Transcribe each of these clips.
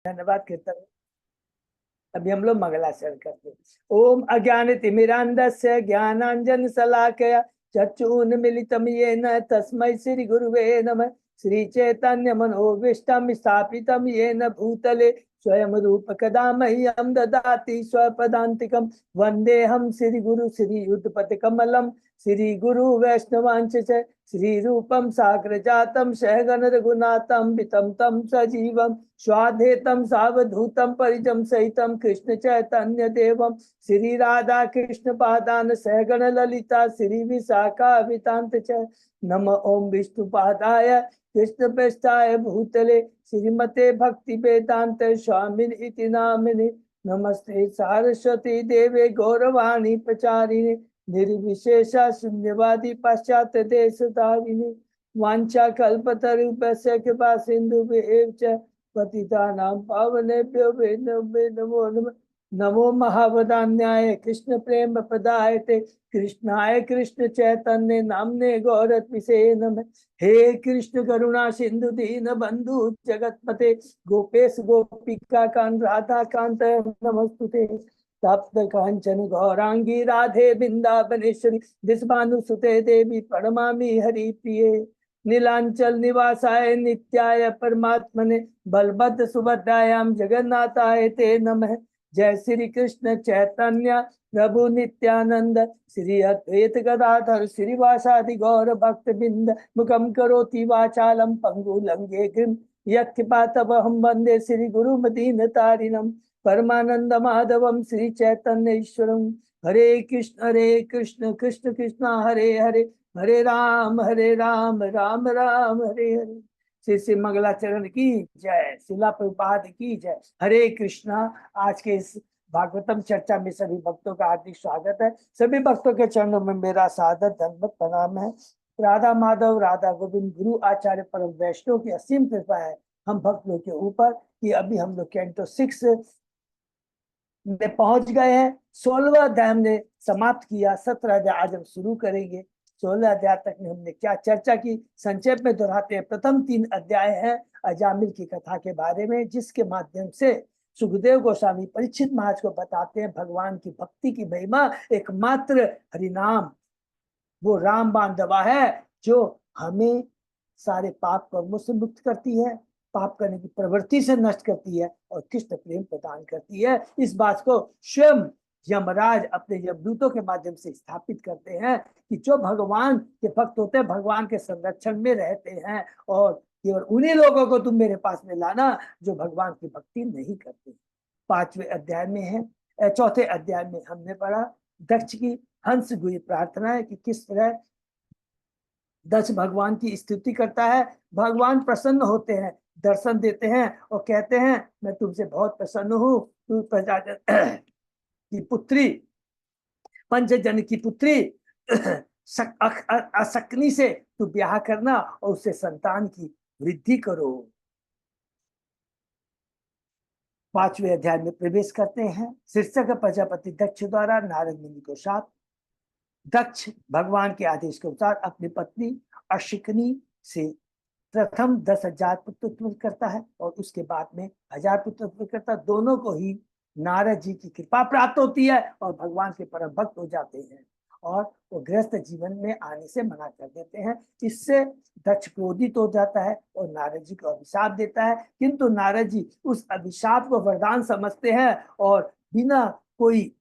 धन्यवाद कीर्तन। अभी हम लोग मंगलाचरण करते हैं। ओम अज्ञानतिमिरान्धस्य ज्ञानांजन शलाकया चक्षुन्मीलितं येन तस्मै श्री गुरुवे नमः। श्री चैतन्य मनोभीष्टं स्थापितं येन भूतले स्वयं रूप कदा मह्यं ददाति स्वपदान्तिकं। वन्देऽहं श्री गुरु श्री युगपत् कमलं श्री गुरु वैष्णवांच श्री रूपम साग्र जातम सहगण रघुनाथम वितम तम सजीवम स्वाधेतम सावधूतम परिजम सहितम कृष्ण चैतन्य देवम श्री राधा कृष्ण पादान सहगण ललिता श्री विशाखा वितांत च। नम ओम विष्णुपादाय कृष्ण प्रेष्ठाय भूतले श्रीमते भक्ति वेदांत स्वामिन इति नामिने। नमस्ते सारस्वती देवे गौरवाणी प्रचारिणे निर्विशेषा शून्यवादी पाश्चात्य देश धारिणे। वांछा कल्पतरुभ्यश्च कृपा सिन्धुभ्येव च पतितानां पावनेभ्यो नमो नमः। नमो महावदान्याय कृष्ण प्रेम प्रदायते कृष्णाय कृष्ण चैतन्य नामने गौरत्मिषे नमः। हे कृष्ण करुणा सिंधु दीन बंधु जगतपते गोपेश गोपिका कांत राधा कांत नमस्तुते। तप्त कांचन गौरांगी राधे बिंदावनेश्वरी दिशभानुसुते देवी प्रणमामि हरि प्रिये। नीलांचल निवासाय नित्याय परमात्मने बलभद्र सुभद्रायां जगन्नाथाय ते नमः। जय श्री कृष्ण चैतन्य प्रभु नित्यानंद श्री अद्वैत गदाधर श्रीवासादि गौर भक्त बिंद मुखम करोति वाचालम पंगु लंगे गिम यत्कृपातमहं वंदे श्री गुरु मदीन तारिणम परमानंद माधवम श्री चैतन्य ईश्वरम। हरे कृष्ण कृष्ण कृष्ण हरे हरे हरे राम राम राम हरे हरे। श्री श्री मंगलाचरण की जय, शिला प्रभुपाद की जय। हरे कृष्णा। आज के इस भागवतम चर्चा में सभी भक्तों का हार्दिक स्वागत है। सभी भक्तों के चरणों में मेरा सादर दंडवत प्रणाम है। राधा माधव राधा गोविंद गुरु आचार्य परम वैष्णव की असीम कृपा है हम भक्त लोग के ऊपर कि अभी हम लोग कैंटो 6 में पहुंच गए हैं। 16वां अध्याय हमने समाप्त किया, 17 अध्याय आज हम शुरू करेंगे। 16 अध्याय तक में हमने क्या चर्चा की, संक्षेप में दोहराते हैं। प्रथम 3 अध्याय हैं अजामिल की कथा के बारे में, जिसके माध्यम से सुखदेव गोस्वामी परीक्षित महाराज को बताते हैं भगवान की भक्ति की महिमा एकमात्र हरिनाम, वो रामबाण दवा है जो हमें सारे पाप कर्मों से मुक्त करती है, पाप करने की प्रवृत्ति से नष्ट करती है और कृष्ण प्रेम प्रदान करती है। इस बात को स्वयं यमराज अपने यमदूतों के माध्यम से स्थापित करते हैं कि जो भगवान के भक्त होते हैं भगवान के संरक्षण में रहते हैं, और केवल उन्हीं लोगों को तुम मेरे पास में लाना जो भगवान की भक्ति नहीं करते। 5वें अध्याय में है, 4थे अध्याय में हमने पढ़ा दक्ष की हंस गुई प्रार्थना है कि किस तरह दक्ष भगवान की स्तुति करता है। भगवान प्रसन्न होते हैं, दर्शन देते हैं और कहते हैं मैं तुमसे बहुत प्रसन्न हूँ, तू प्रजाजन की पुत्री, पंचजन की पुत्री असकनी से तू ब्याह करना और उससे संतान की वृद्धि करो। 5वें अध्याय में प्रवेश करते हैं। शीर्षक प्रजापति दक्ष द्वारा नारद मुनि को शाप। दक्ष भगवान के आदेश के अनुसार अपनी पत्नी अशिकनी से प्रथम 10,000 पुत्र उत्पन्न करता है और उसके बाद में 1000 पुत्र उत्पन्न करता है। दोनों को ही नारद जी की कृपा प्राप्त होती है और भगवान के परम भक्त हो जाते हैं और वो गृहस्थ जीवन में आने से मना कर देते हैं। इससे दक्ष क्रोधित हो जाता है और नारद जी को अभिशाप देता है, किंतु नारद जी उस अभिशाप को वरदान समझते हैं और बिना कोई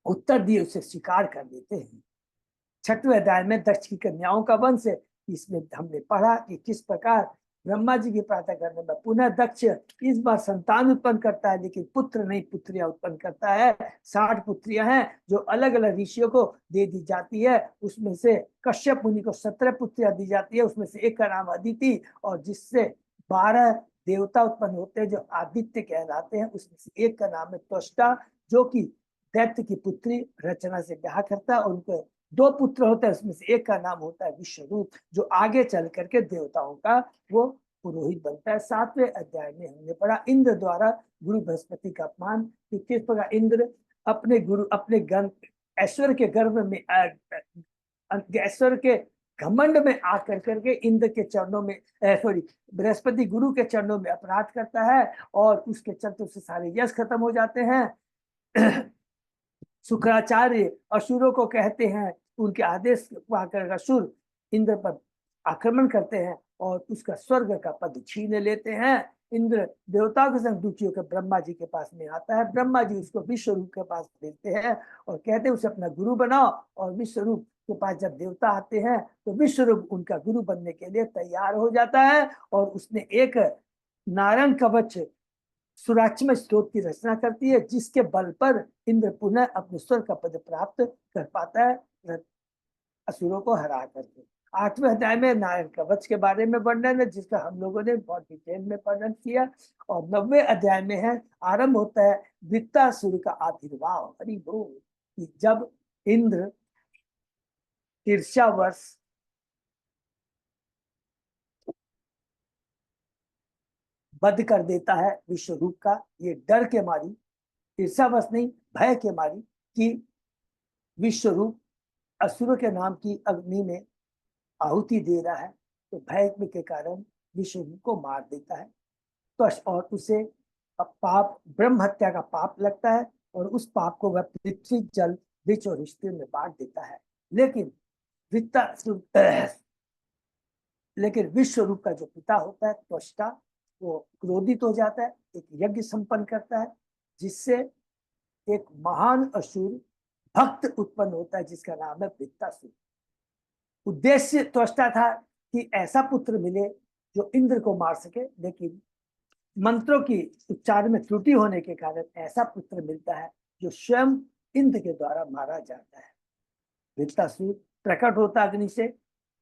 उत्तर दिए उसे स्वीकार कर देते हैं। 6वें अध्याय में दक्ष की कन्याओं का वंश है। इसमें हमने पढ़ा कि किस प्रकार ब्रह्मा जी की प्रार्थना करने में पुनः दक्ष इस बार संतान उत्पन्न करता है, लेकिन पुत्र नहीं पुत्रियां उत्पन्न करता है। 60 पुत्रियां हैं जो अलग अलग ऋषियों को दे दी जाती है। उसमें से कश्यप मुनि को 17 पुत्रियां दी जाती है, उसमें से एक का नाम अदिति, और जिससे 12 देवता उत्पन्न होते हैं जो आदित्य कहलाते हैं। उसमें से एक का नाम है त्वष्टा, जो कि दैत्य की पुत्री रचना से ब्याह करता है, और उनको 2 पुत्र होते हैं, उसमें से एक का नाम होता है विश्वरूप, जो आगे चल करके देवताओं का वो पुरोहित बनता है। 7वें अध्याय में हमने पढ़ा इंद्र द्वारा गुरु बृहस्पति का अपमान, कि किस प्रकार इंद्र अपने गुरु अपने ऐश्वर्य के गर्भ में ऐश्वर्य के घमंड में आकर करके इंद्र के चरणों में सॉरी बृहस्पति गुरु के चरणों में अपराध करता है और उसके चलते से सारे यश खत्म हो जाते हैं। शुक्राचार्य असुरों को कहते हैं, उनके आदेश पाकर असुर इंद्र पर आक्रमण करते हैं और उसका स्वर्ग का पद छीन लेते हैं। इंद्र देवताओं के संग दुखी होकर ब्रह्मा जी के पास में आता है। ब्रह्मा जी उसको विश्व रूप के पास भेजते हैं और कहते हैं उसे अपना गुरु बनाओ। और विश्व रूप के पास जब देवता आते हैं तो विश्व रूप उनका गुरु बनने के लिए तैयार हो जाता है और उसने एक नारायण कवच सुराक्षमय स्तोत्र की रचना करती है, जिसके बल पर इंद्र पुनः अपने स्वर्ग का पद प्राप्त कर पाता है असुरों को हरा करके। 8वें अध्याय में नारायण कवच के बारे में वर्णन है, जिसका हम लोगों ने बहुत डिटेल में वर्णन किया। और 9वें अध्याय में है आरंभ होता है वृत्तासुर का आविर्भाव। हरि बोल। कि जब इंद्र ईर्ष्यावश वध कर देता है विश्व रूप का, ये डर के मारी, ईर्ष्यावश नहीं भय के मारी कि विश्व रूप असुरों के नाम की अग्नि में आहुति दे रहा है, तो भय के कारण विश्व रूप को मार देता है। तो और उसे पाप ब्रह्म हत्या का पाप लगता है और उस पाप को वह पृथ्वी जल वृक्ष और रिश्ते में बांट देता है। लेकिन लेकिन विश्व रूप का जो पिता होता है त्वष्टा, वो क्रोधित हो जाता है, एक यज्ञ संपन्न करता है जिससे एक महान असुर भक्त उत्पन्न होता है जिसका नाम है वृत्तासुर। उद्देश्य त्वष्टा था कि ऐसा पुत्र मिले जो इंद्र को मार सके, लेकिन मंत्रों की उच्चारण में त्रुटि होने के कारण ऐसा पुत्र मिलता है जो स्वयं इंद्र के द्वारा मारा जाता है। वृत्तासुर प्रकट होता अग्नि से,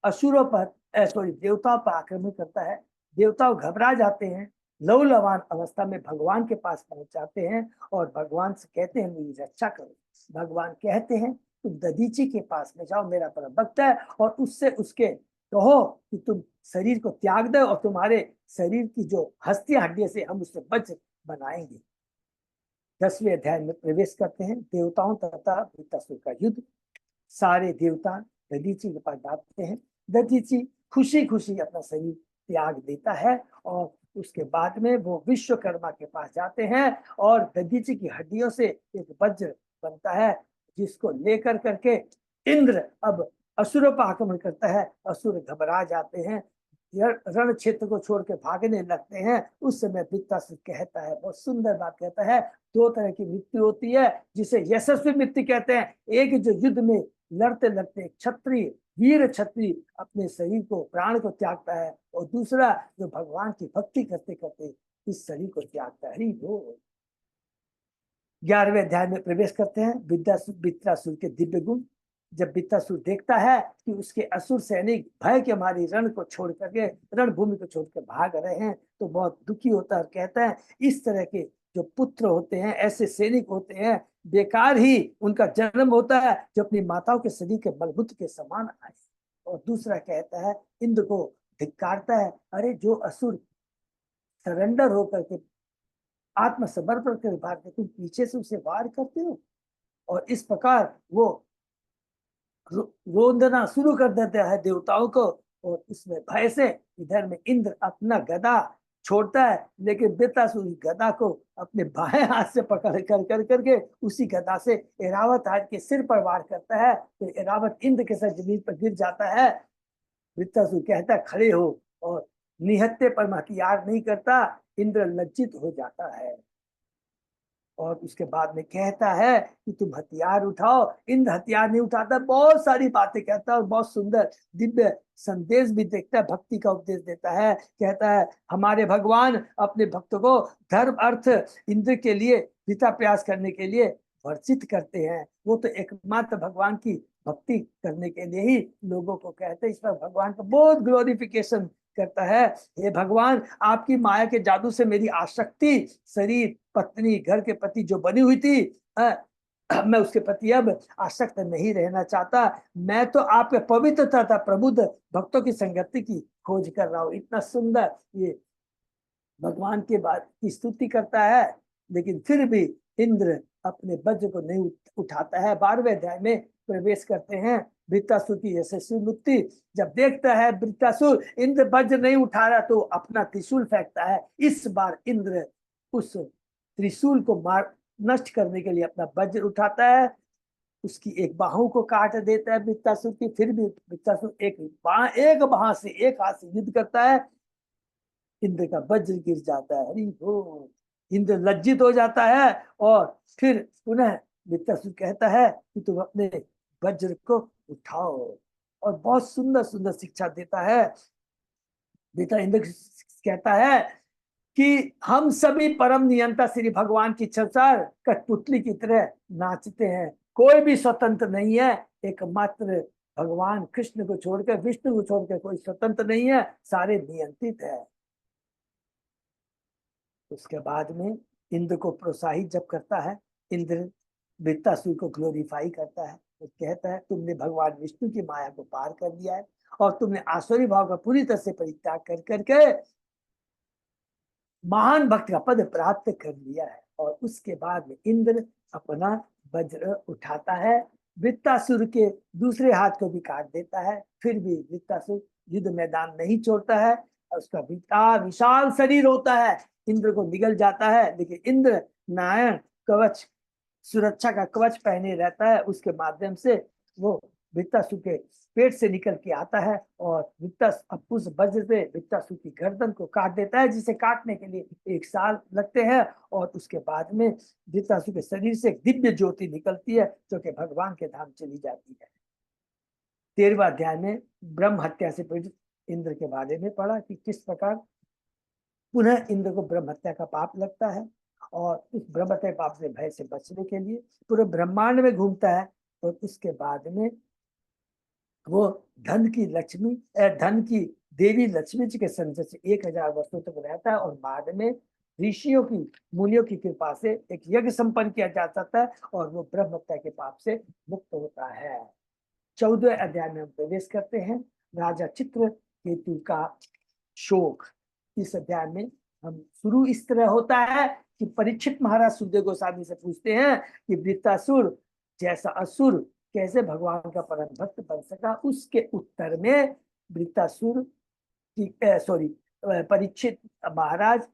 असुरों पर सॉरी देवताओं पर आक्रमण करता है। देवताओं घबरा जाते हैं, लौलवान अवस्था में भगवान के पास पहुंच जाते हैं और भगवान से कहते हैं मेरी रक्षा करो। भगवान कहते हैं तुम दधीची के पास में जाओ, मेरा परम भक्त है, और उससे उसके कहो कि तुम शरीर को त्याग दो और तुम्हारे शरीर की जो हस्तियां हड्डियां से हम उससे वज्र बनाएंगे। 10वें अध्याय में प्रवेश करते हैं। देवताओं तथा वृत्तासुर का युद्ध। सारे देवता दधीची के पास जाते हैं। दधीची खुशी खुशी अपना शरीर त्याग देता है और उसके बाद में वो विश्वकर्मा के पास जाते हैं और दधीची की हड्डियों से एक वज्र बनता है, जिसको लेकर करके इंद्र अब असुरों पर आक्रमण करता है। असुर घबरा जाते हैं, रण क्षेत्र को छोड़ के भागने लगते हैं। उस समय वृत्तासुर कहता है, बहुत सुंदर बात कहता है, 2 तरह की मृत्यु होती है जिसे यशस्वी मृत्यु कहते हैं। एक जो युद्ध में लड़ते लड़ते क्षत्रिय वीर क्षत्रिय अपने शरीर को प्राण को त्यागता है, और दूसरा जो भगवान की भक्ति करते करते इस शरीर को त्यागता है। हरि बोल। 11वें अध्याय में प्रवेश करते हैं। वृत्तासुर के दिव्य गुण। जब वृत्तासुर देखता है कि उसके असुर सैनिक भय के मारे रण को छोड़ करके रणभूमि को छोड़कर भाग रहे हैं, तो बहुत दुखी होता है और कहता है इस तरह के जो पुत्र होते हैं, ऐसे सैनिक होते हैं, बेकार ही उनका जन्म होता है जो अपनी माताओं के शरीर के बलबुत के समान आए। और दूसरा कहता है, इंद्र को धिक्कारता है, अरे जो असुर सरेंडर होकर के आत्मसमर्पण कर भागते, तुम पीछे से उसे वार करते हो। और इस प्रकार वो रोंदना शुरू कर देता है देवताओं को, और इसमें भय से इधर में इंद्र अपना गदा छोड़ता है, लेकिन वृत्तासुर गदा को अपने बाएं हाथ से पकड़ कर करके उसी गदा से एरावत हाथ के सिर पर वार करता है, तो एरावत इंद्र के साथ जमीन पर गिर जाता है। वृत्तासुर कहता है खड़े हो, और निहत्थे पर हथियार नहीं करता। इंद्र लज्जित हो जाता है और उसके बाद में कहता है कि तुम हथियार उठाओ। इंद्र हथियार नहीं उठाता, बहुत सारी बातें कहता है और बहुत सुंदर दिव्य संदेश भी देखता है, भक्ति का उपदेश देता है। कहता है हमारे भगवान अपने भक्तों को धर्म अर्थ इंद्र के लिए पिता प्रयास करने के लिए वर्षित करते हैं। वो तो एकमात्र भगवान की भक्ति करने के लिए ही लोगों को कहते हैं। इस पर भगवान का बहुत ग्लोरिफिकेशन करता है, हे भगवान आपकी माया के जादू से मेरी आसक्ति शरीर पत्नी घर के प्रति जो बनी हुई थी, मैं उसके प्रति अब आसक्त नहीं रहना चाहता। मैं तो आपके पवित्रता था प्रबुद्ध भक्तों की संगति की खोज कर रहा हूँ। इतना सुंदर ये भगवान के बाद की स्तुति करता है, लेकिन फिर भी इंद्र अपने वज्र को नहीं उठाता है। 12वें अध्याय में प्रवेश करते हैं वृत्तासुर की यशस्वी मुक्ति। जब देखता है वृत्तासुर इंद्र वज्र नहीं उठा रहा तो अपना त्रिशूल फेंकता है। इस बार इंद्र उस त्रिशूल को मार नष्ट करने के लिए अपना वज्र उठाता है, उसकी एक बाहू को काट देता है वृत्तासुर की। फिर भी वृत्तासुर एक बाह से एक हाथ से युद्ध करता है, इंद्र का वज्र गिर जाता है। हरि हो, इंद्र लज्जित हो जाता है और फिर पुनः वृत्तासुर कहता है कि तुम अपने वज्र को उठाओ, और बहुत सुंदर सुंदर शिक्षा देता है। बेटा इंद्र कहता है कि हम सभी परम नियंता श्री भगवान की संसार कठपुतली की तरह नाचते हैं, कोई भी स्वतंत्र नहीं है, एकमात्र भगवान कृष्ण को छोड़कर, विष्णु को छोड़कर कोई स्वतंत्र नहीं है, सारे नियंत्रित है। उसके बाद में इंद्र को प्रोत्साहित जब करता है, इंद्र वृत्तासुर को ग्लोरीफाई करता है, तो कहता है तुमने भगवान विष्णु की माया को पार कर दिया है और तुमने आसुरी भाव का पूरी तरह से परित्याग कर करके महान भक्त का पद प्राप्त कर लिया है। और उसके बाद में इंद्र अपना वज्र उठाता है, वृत्तासुर के दूसरे हाथ को भी काट देता है। फिर भी वृत्तासुर युद्ध मैदान नहीं छोड़ता है, उसका विशाल शरीर होता है, इंद्र को निगल जाता है। लेकिन इंद्र नारायण कवच, सुरक्षा का कवच पहने रहता है, उसके माध्यम से वो वृत्तासुर के पेट से निकल के आता है और उस वज्र से वृत्तासुर की गर्दन को काट देता है, जिसे काटने के लिए 1 साल लगते हैं। और उसके बाद में वृत्तासुर के शरीर से एक दिव्य ज्योति निकलती है जो कि भगवान के धाम चली जाती है। 13वां अध्याय में ब्रह्म हत्या से पीड़ित इंद्र के बारे में पढ़ा कि किस प्रकार पुनः इंद्र को ब्रह्म हत्या का पाप लगता है, और इस ब्रह्म हत्या पाप से भय से बचने के लिए पूरे ब्रह्मांड में घूमता है। और उसके बाद में वो धन की देवी लक्ष्मी जी के संजय से 1000 वर्षों तक रहता है, और बाद में ऋषियों की मुनियों की कृपा से एक यज्ञ संपन्न किया जा सकता है और वो ब्रह्म हत्या के पाप से मुक्त होता है। 14वें अध्याय में हम प्रवेश करते हैं, राजा चित्रकेतु का शोक। इस अध्याय में हम शुरू इस तरह होता है कि परीक्षित महाराज सुखदेव गोस्वामी से पूछते हैं कि वृत्तासुर जैसा असुर कैसे भगवान का परम भक्त बन सका। उसके उत्तर में वृत्तासुर की परीक्षित महाराज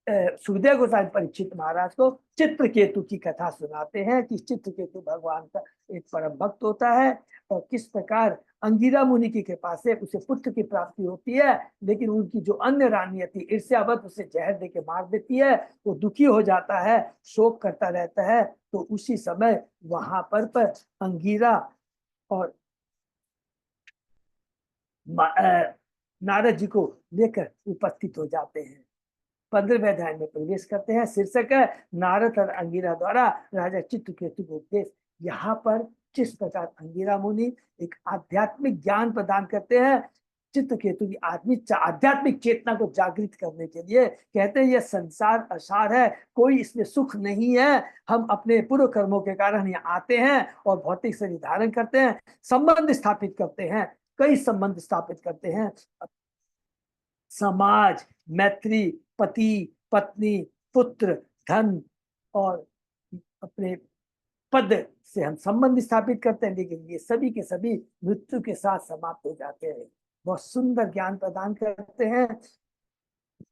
सुखदेव गोस्वामी परीक्षित महाराज को चित्रकेतु की कथा सुनाते हैं कि चित्रकेतु भगवान का एक परम भक्त होता है और किस प्रकार अंगिरा मुनि की कृपा से उसे पुत्र की प्राप्ति होती है। लेकिन उनकी जो अन्य रानी थी ईर्ष्यावश उसे जहर देके मार देती है, वो दुखी हो जाता है, शोक करता रहता है। तो उसी समय वहां पर अंगिरा और नारद जी को लेकर उपस्थित हो जाते हैं। 15वें अध्याय में प्रवेश करते हैं। शीर्षक है नारद और अंगिरा द्वारा राजा चित्रकेतु को उपदेश। यहाँ पर किस प्रकार अंगिरा मुनि एक आध्यात्मिक ज्ञान प्रदान करते हैं चित्रकेतु की आध्यात्मिक चेतना को जागृत करने के लिए। कहते हैं यह संसार असार है, कोई इसमें सुख नहीं है। हम अपने पूर्व कर्मों के कारण यहाँ आते हैं और भौतिक शरीर धारण करते हैं, संबंध स्थापित करते हैं, कई संबंध स्थापित करते हैं, समाज, मैत्री, पति, पत्नी, पुत्र, धन और अपने पद से हम संबंध स्थापित करते हैं। लेकिन ये सभी के सभी मृत्यु के साथ समाप्त हो जाते हैं। बहुत सुंदर ज्ञान प्रदान करते हैं।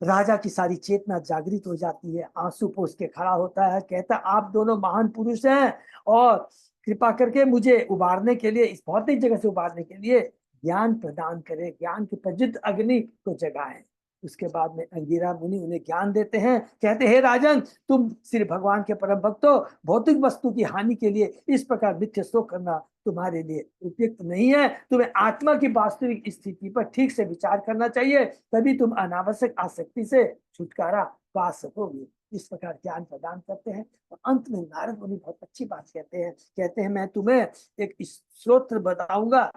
राजा की सारी चेतना जागृत हो जाती है, आंसू पोंछ के खड़ा होता है, कहता आप दोनों महान पुरुष हैं और कृपा करके मुझे उबारने के लिए, इस भौतिक जगत से उबारने के लिए ज्ञान प्रदान करें, ज्ञान की प्रज्वलित अग्नि को जगाएं। उसके बाद में अंगिरा मुनि उन्हें ज्ञान देते हैं, कहते हैं राजन तुम श्री भगवान के परम भक्त हो, भौतिक वस्तु की हानि के लिए इस प्रकार मिथ्या शोक करना तुम्हारे लिए उपयुक्त नहीं है। तुम्हें आत्मा की वास्तविक स्थिति पर ठीक से विचार करना चाहिए, तभी तुम अनावश्यक आसक्ति से छुटकारा पा सकोगे। इस प्रकार ज्ञान प्रदान करते हैं। और अंत में नारद मुनि बहुत अच्छी बात कहते हैं मैं तुम्हें एक स्तोत्र बताऊंगा,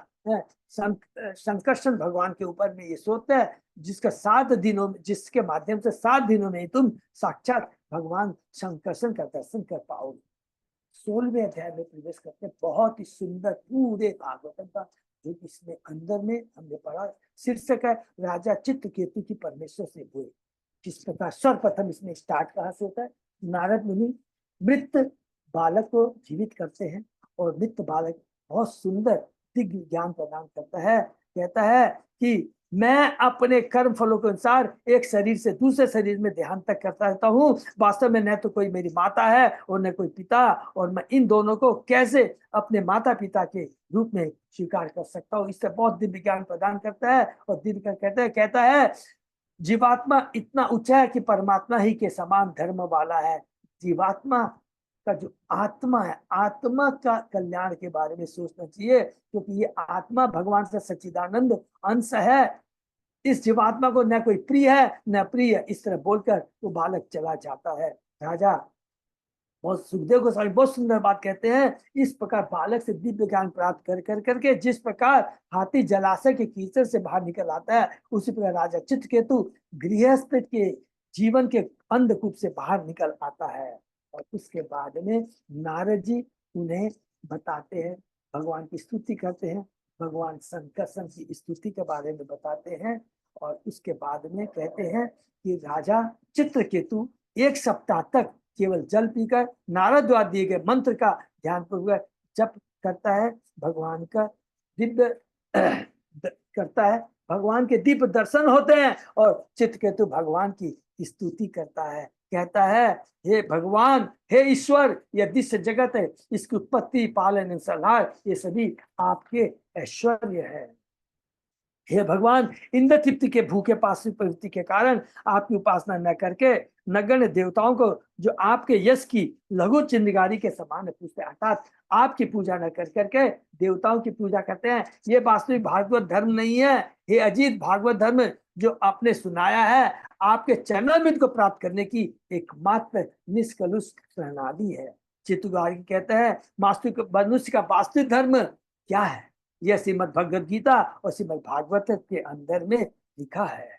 संकर्षण भगवान के ऊपर में ये स्तोत्र है, जिसके माध्यम से 7 दिनों में ही तुम साक्षात भगवान संकर्षण का दर्शन कर पाओगे। 16वें अध्याय में प्रवेश करते हैं। बहुत ही सुंदर पूरे भागवतम का जो इसमें अंदर में हमने पढ़ा। शीर्षक है राजा चित्रकेतु की परमेश्वर से हुए। किस प्रकार सर्वप्रथम इसमें स्टार्ट कहाँ से होता है, नारद मुनि मृत बालक को जीवित करते हैं और मृत बालक बहुत सुंदर दिव्य ज्ञान प्रदान करता है। कहता है कि मैं अपने कर्म फलों के अनुसार एक शरीर से दूसरे शरीर में देहांतर करता रहता हूँ। वास्तव में न तो कोई मेरी माता है और न कोई पिता, और मैं इन दोनों को कैसे अपने माता पिता के रूप में स्वीकार कर सकता हूँ। इससे बहुत दिव्य ज्ञान प्रदान करता है। और दिव्य कहता है जीवात्मा इतना ऊंचा है कि परमात्मा ही के समान धर्म वाला है। जीवात्मा का जो आत्मा है, आत्मा का कल्याण के बारे में सोचना चाहिए, क्योंकि ये आत्मा भगवान से सच्चिदानंद अंश है। इस जीवात्मा को न कोई प्रिय है न प्रिय, इस तरह बोलकर वो बालक चला जाता है। राजा बहुत सुखदेव गोस्वामी बहुत सुंदर बात कहते हैं, इस प्रकार बालक से दिव्य ज्ञान प्राप्त कर करके जिस प्रकार हाथी जलाशय के कीचड़ से बाहर निकल आता है, उसी प्रकार राजा चित्रकेतु गृहस्थ के जीवन के अंधकूप से बाहर निकल आता है। और उसके बाद में नारद जी उन्हें बताते हैं, भगवान की स्तुति करते हैं, भगवान संकर्षण की स्तुति के बारे में बताते हैं। और उसके बाद में कहते हैं कि राजा चित्रकेतु एक सप्ताह तक केवल जल पीकर नारद द्वारा दिए गए मंत्र का ध्यान पूर्वक जप करता है, भगवान का दिव्य करता है, भगवान के दिव्य दर्शन होते हैं। और चित्रकेतु भगवान की स्तुति करता है, कहता है हे भगवान, हे ईश्वर, यह दृश्य जगत है, इसकी उत्पत्ति पालन संहार ये सभी आपके ऐश्वर्य है। हे भगवान, इंद्र तृप्ति के भूखे पार्श्व प्रवृत्ति के कारण आपकी उपासना न करके नगण्य देवताओं को जो आपके यश की लघु चिंगारी के समान पूछते, अर्थात आपकी पूजा न कर करके देवताओं की पूजा करते हैं, ये वास्तविक भागवत धर्म नहीं है। हे अजीत, भागवत धर्म जो आपने सुनाया है आपके चरणामृत को प्राप्त करने की एकमात्र निष्कलुष प्रणाली है। चित्तगारी कहते हैं वास्तविक मनुष्य का वास्तविक धर्म क्या है, यह श्रीमद् भगवद गीता और श्रीमद् भागवत के अंदर में लिखा है।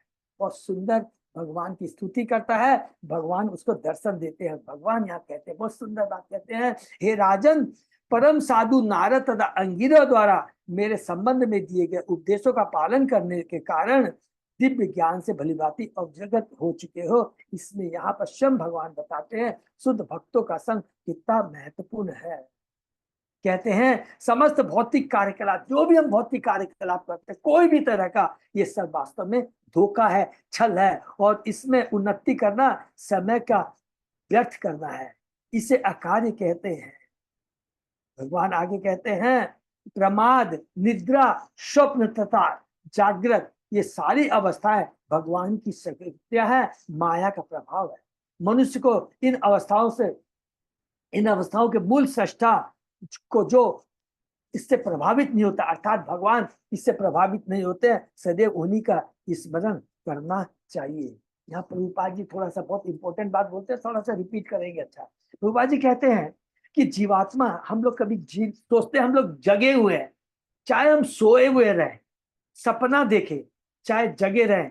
और सुंदर भगवान की स्तुति करता है, भगवान उसको दर्शन देते हैं। भगवान यहाँ कहते हैं, बहुत सुंदर बात कहते हैं, हे राजन, परम साधु नारद तथा अंगिरा द्वारा मेरे संबंध में दिए गए उपदेशों का पालन करने के कारण दिव्य ज्ञान से भलीभांति अवगत हो चुके हो। इसमें यहाँ पर स्वयं भगवान बताते हैं शुद्ध भक्तों का संग कितना महत्वपूर्ण है। कहते हैं समस्त भौतिक कार्यकलाप, जो भी हम भौतिक कार्यकलाप करते हैं, कोई भी तरह का, ये सब वास्तव में धोखा है, छल है, और इसमें उन्नति करना समय का व्यर्थ करना है, इसे अकार्य कहते हैं। भगवान आगे कहते हैं प्रमाद, निद्रा, स्वप्न तथा जागृत, ये सारी अवस्थाएं भगवान की सक्रियता है, माया का प्रभाव है। मनुष्य को इन अवस्थाओं के मूल सृष्टा को जो इससे प्रभावित नहीं होता, अर्थात भगवान इससे प्रभावित नहीं होते, सदैव उन्हीं का स्मरण करना चाहिए। यहाँ प्रभुपाद जी थोड़ा सा बहुत इंपॉर्टेंट बात बोलते हैं, थोड़ा सा रिपीट करेंगे। अच्छा, प्रभुपाद जी कहते हैं कि जीवात्मा, हम लोग कभी सोचते हैं हम लोग जगे हुए हैं, चाहे हम सोए हुए रहें, सपना देखें, चाहे जगे रहें,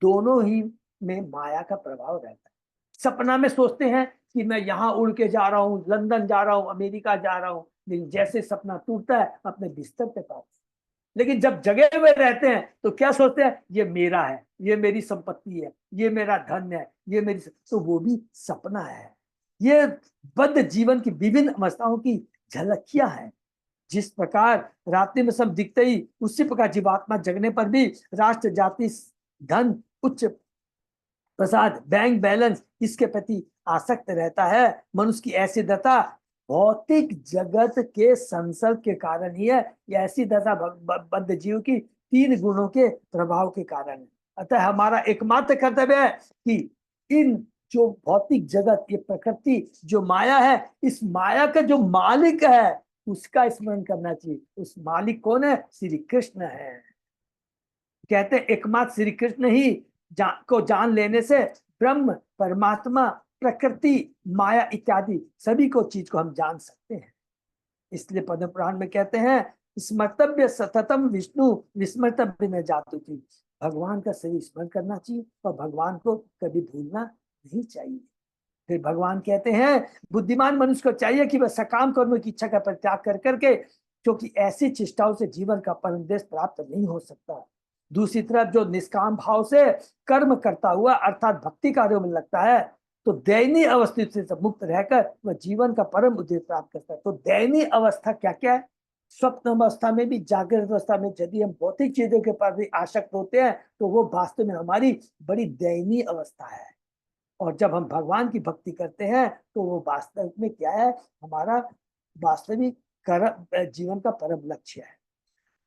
दोनों ही में माया का प्रभाव रहता है। सपना में सोचते हैं कि मैं यहाँ उड़ के जा रहा हूँ, लंदन जा रहा हूँ, अमेरिका जा रहा हूँ, लेकिन जैसे सपना टूटता है अपने बिस्तर पे पाते। लेकिन जब जगे हुए रहते हैं तो क्या सोचते हैं, ये मेरा है, ये मेरी संपत्ति है, ये मेरा धन है, ये मेरी, तो वो भी सपना है। ये बद्ध जीवन की विभिन्न अवस्थाओं की झलकियां हैं। जिस प्रकार रात्रि में सब दिखते ही, उसी प्रकार जीवात्मा जगने पर भी राष्ट्र, जाति, धन, उच्च प्रसाद, बैंक बैलेंस, इसके प्रति आसक्त रहता है। मनुष्य की ऐसी दशा भौतिक जगत के संसर्ग के कारण ही है। यह ऐसी दशा बद्ध जीव की 3 गुणों के प्रभाव के कारण है। अतः हमारा एकमात्र कर्तव्य है कि इन जो भौतिक जगत, ये प्रकृति जो माया है, इस माया का जो मालिक है उसका स्मरण करना चाहिए। उस मालिक कौन है? श्री कृष्ण है। कहते हैं एकमात्र श्री कृष्ण ही को जान लेने से ब्रह्म, परमात्मा, प्रकृति, माया इत्यादि सभी को चीज को हम जान सकते हैं। इसलिए पद्म पुराण में कहते हैं स्मर्तव्य सततम विष्णु विस्मर्तव्य न जातु थी। भगवान का सही स्मरण करना चाहिए और भगवान को कभी भूलना नहीं चाहिए। फिर भगवान कहते हैं बुद्धिमान मनुष्य को चाहिए कि वह सकाम कर्मों की इच्छा का परित्याग कर करके, क्योंकि ऐसी चेष्टाओं से जीवन का परम उद्देश्य प्राप्त नहीं हो सकता। दूसरी तरफ जो निष्काम भाव से कर्म करता हुआ अर्थात भक्ति कार्यों में लगता है, तो दयनीय अवस्था से मुक्त रहकर वह जीवन का परम उद्देश्य प्राप्त करता है। तो दयनीय अवस्था क्या क्या है? स्वप्न अवस्था में भी, जागृत अवस्था में यदि हम भौतिक चीजों के प्रति आसक्त होते हैं तो वो वास्तव में हमारी बड़ी दयनीय अवस्था है। और जब हम भगवान की भक्ति करते हैं तो वो वास्तव में क्या है, हमारा वास्तविक जीवन का परम लक्ष्य है।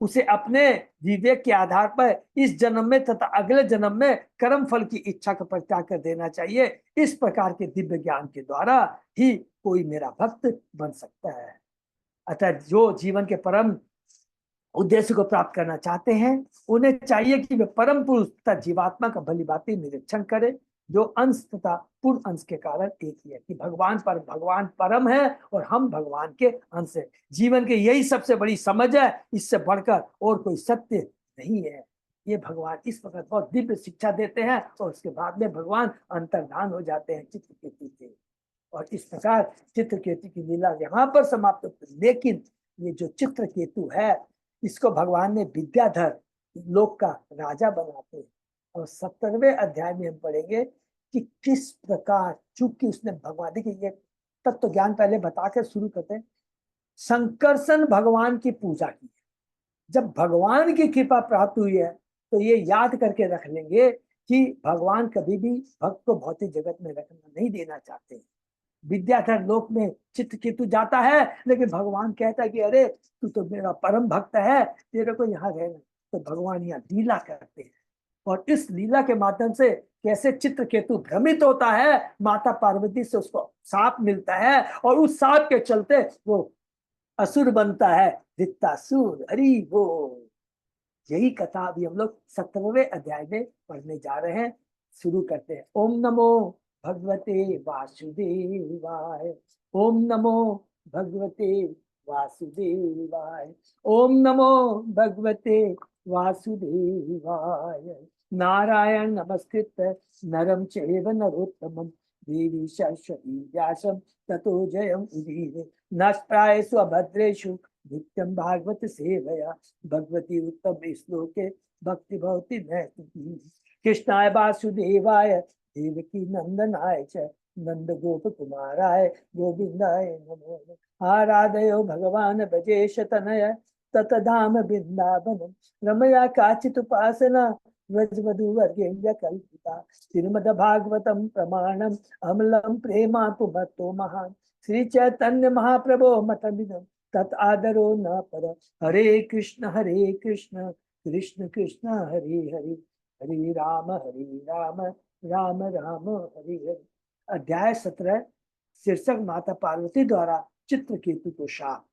उसे अपने विवेक के आधार पर इस जन्म में तथा अगले जन्म में कर्म फल की इच्छा का परित्याग कर देना चाहिए। इस प्रकार के दिव्य ज्ञान के द्वारा ही कोई मेरा भक्त बन सकता है। अतः जो जीवन के परम उद्देश्य को प्राप्त करना चाहते हैं उन्हें चाहिए कि वे परम पुरुष तथा जीवात्मा का भलीभांति निरीक्षण करें, जो अंश तथा पूर्ण अंश के कारण एक ही है कि भगवान परम है और हम भगवान के अंश है। जीवन की यही सबसे बड़ी समझ है, इससे बढ़कर और कोई सत्य नहीं है। ये भगवान इस प्रकार बहुत दिव्य शिक्षा देते हैं और उसके बाद में भगवान अंतर्धान हो जाते हैं चित्रकेतु से। और इस प्रकार चित्रकेतु की लीला यहाँ पर समाप्त होती है। लेकिन ये जो चित्रकेतु है इसको भगवान ने विद्याधर लोक का राजा बनाते हैं। और 17वें अध्याय में हम पढ़ेंगे कि किस प्रकार, चूंकि उसने भगवान, देखिए ये तत्व ज्ञान पहले बताकर शुरू करते हैं। संकर्षण भगवान की पूजा की, जब भगवान की कृपा प्राप्त हुई है तो ये याद करके रख लेंगे कि भगवान कभी भी भक्त को भौतिक जगत में रखना नहीं देना चाहते। विद्याधर लोक में चित्रकेतु जाता है लेकिन भगवान कहता है कि अरे तू तो मेरा परम भक्त है, तेरे को यहाँ रहना। तो भगवान यहाँ लीला करते हैं और इस लीला के माध्यम से कैसे चित्रकेतु भ्रमित होता है, माता पार्वती से उसको साप मिलता है और उस साप के चलते वो असुर बनता है, दित्तासुर। हरि बोल। यही कथा अभी हम लोग 17वें अध्याय में पढ़ने जा रहे हैं। शुरू करते हैं। ओम नमो भगवते वासुदेवाय। ओम नमो भगवते वासुदेवाय। ओम नमो भगवते वासुदेवाय। नारायण नमस्कृत्य नरं चैव नरोत्तमं देवी सरस्वती व्यासं ततो जयम् उदीरये। नष्टायेषु अभद्रेषु नित्यं भागवत सेवया भगवती उत्तम श्लोके भक्ति भवति नैतिकी। कृष्णाय वासुदेवाय देवकी नंदनाय च नंद गोप कुमाराय गोविंदाय नमो। आराधयो भगवान ब्रजेश तनय ततधाम वृंदावनम रमया काचित उपासना व्रजवधूवर्गेण्य कल्पिता। श्रीमद् भागवतम प्रमाणम अमलम प्रेमा पुभक्तो महान। श्री चैतन्य महाप्रभो मतमिदं तत् आदरो न पर। हरे कृष्ण कृष्ण कृष्ण हरे हरे, हरे राम राम राम हरे हरे। अध्याय 17 शीर्षक माता पार्वती द्वारा चित्रकेतु को शाप।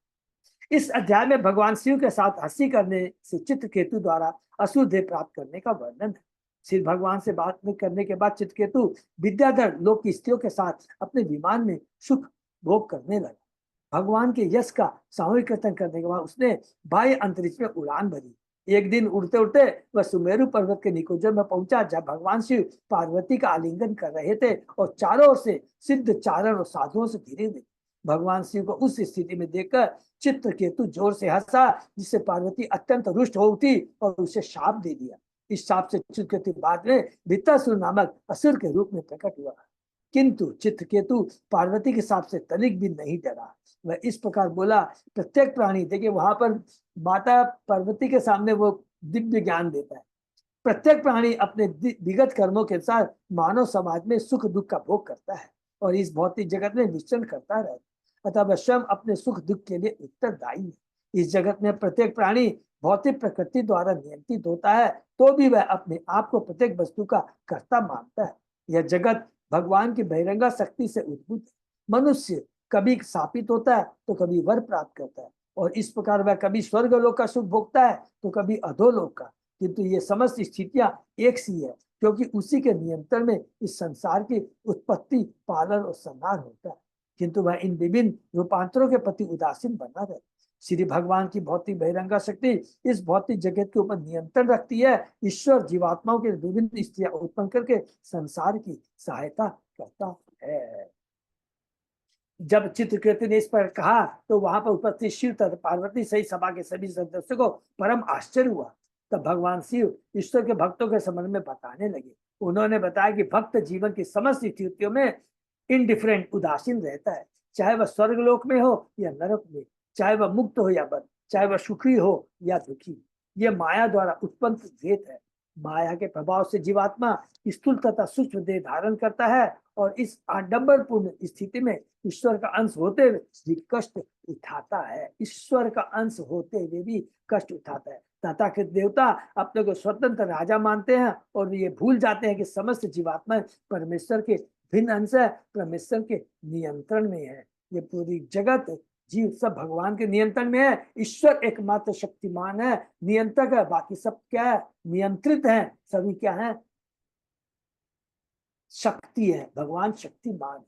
इस अध्याय में भगवान शिव के साथ हंसी करने से चित्रकेतु द्वारा असुर देह प्राप्त करने का वर्णन है। श्री भगवान से बात करने के बाद चित्रकेतु विद्याधर लोक की स्त्रियों के साथ अपने विमान में सुख भोग करने लगा। भगवान के यश का सामूहिक कीर्तन करने के बाद उसने बाह्य अंतरिक्ष में उड़ान भरी। एक दिन उड़ते उड़ते वह सुमेरु पर्वत के निकुंज में पहुंचा, जब भगवान शिव पार्वती का आलिंगन कर रहे थे और चारों ओर से सिद्ध चारण और साधुओं से घिरे हुए। भगवान शिव को उस स्थिति में देखकर चित्रकेतु जोर से हंसा, जिससे पार्वती अत्यंत रुष्ट हो उठी और उसे शाप दे दिया। इस शाप से चित्रकेतु बाद में वृत्तासुर नामक असुर के रूप में प्रकट हुआ। किंतु चित्रकेतु पार्वती के शाप से तनिक भी नहीं डरा। वह इस प्रकार बोला, प्रत्येक प्राणी, देखिए वहां पर माता पार्वती के सामने वो दिव्य ज्ञान देता है। प्रत्येक प्राणी अपने विगत कर्मों के अनुसार मानव समाज में सुख दुख का भोग करता है और इस भौतिक जगत में विचरण करता रहता है। अतः वह स्वयं अपने सुख दुख के लिए उत्तरदायी है। इस जगत में प्रत्येक प्राणी भौतिक प्रकृति द्वारा नियंत्रित होता है, तो भी वह अपने आप को प्रत्येक वस्तु का कर्ता मानता है। यह जगत भगवान की बहिरंगा शक्ति से उद्भूत है। मनुष्य कभी शापित होता है तो कभी वर प्राप्त करता है और इस प्रकार वह कभी स्वर्ग लोक का सुख भोगता है तो कभी अधोलोक का। किंतु ये समस्त स्थितियां एक सी है, क्योंकि उसी के नियंत्रण में इस संसार की उत्पत्ति, पालन और संहार होता है। किंतु वह इन विभिन्न रूपांतरों के प्रति उदासीन बना रहे। श्री भगवान की भौतिक बहिरंगा शक्ति इस भौतिक जगत के ऊपर नियंत्रण रखती है। ईश्वर जीवात्माओं के विभिन्न स्थितियां उत्पन्न करके संसार की सहायता करता है। जब चित्रकेतु ने इस पर कहा तो वहां पर उपस्थित शिव तथा पार्वती सहित सभा के सभी सदस्यों को परम आश्चर्य हुआ। तब भगवान शिव ईश्वर के भक्तों के संबंध में बताने लगे। उन्होंने बताया कि भक्त जीवन की समस्त स्थितियों में इनडिफरेंट, उदासीन रहता है, चाहे वह स्वर्गलोक में हो या नरक में, चाहे वह मुक्त हो या बद्ध। चाहे वह सुखी हो या दुखी। ये माया द्वारा उत्पन्न भेद है। माया के प्रभाव से जीवात्मा स्थूल तथा सूक्ष्म देह धारण करता है और इस आडंबरपूर्ण स्थिति में ईश्वर का अंश होते हुए भी कष्ट उठाता है। ईश्वर का अंश होते हुए भी कष्ट उठाता है। तथाकथित देवता अपने को स्वतंत्र राजा मानते हैं और ये भूल जाते हैं कि समस्त जीवात्मा परमेश्वर के भिन्न अंश है, परमेश्वर के नियंत्रण में है। ये पूरी जगत जीव सब भगवान के नियंत्रण में है। ईश्वर एकमात्र शक्तिमान है, नियंत्रक है, बाकी सब क्या है? नियंत्रित है। सभी क्या है? शक्ति है। भगवान शक्तिमान है।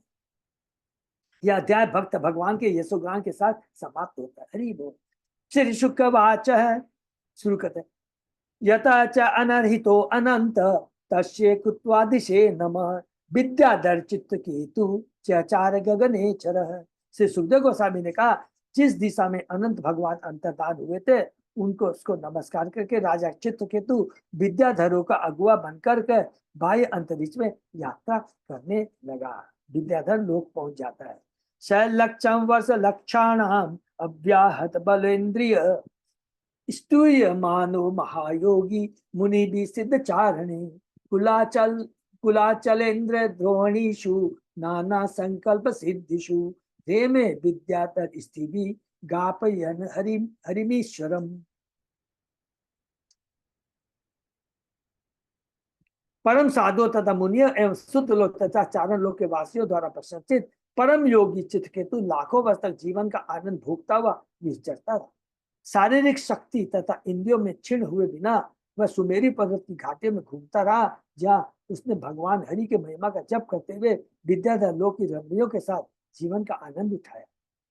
यह अध्याय भक्त भगवान के यशोगान के साथ समाप्त होता है। हरि बोल। श्री शुक वाच है, शुरू करते हैं। यथा च अनर्हितो अनंत तस्ये कुत्वादिशे नमः विद्याधर चित्त केतु चार गगने चरः। श्री सुखदेव गोस्वामी ने कहा, जिस दिशा में अनंत भगवान अंतर्धान हुए थे उनको उसको नमस्कार करके राजा चित्रकेतु विद्याधरों का अगुआ बनकर के बाह्य अंतरिक्ष में यात्रा करने लगा। विद्याधर लोक पहुंच जाता है। शैलक्षम वर्ष लक्षाणाम अव्याहत बलेन्द्रिय स्तूय मानो महायोगी मुनि भी सिद्ध चारणे कुलाचलेन्द्र द्रोणीषु नाना संकल्प सिद्धिषु धेमे विद्यातर स्थिति गापयन हरिमीश्वरम। परम साधु तथा मुनियों एवं शुद्ध लोक तथा चारण लोक के वासियों द्वारा प्रशंसित परम योगी चित्रकेतु लाखों वर्ष तक जीवन का आनंद भोगता हुआ विचरता रहा। शारीरिक शक्ति तथा इंद्रियों में क्षीण हुए बिना वह सुमेरी पर्वत की घाटी में घूमता रहा, जहाँ उसने भगवान हरि के महिमा का जप करते हुए विद्याधर लोक की रमणियों के साथ जीवन का आनंद उठाया।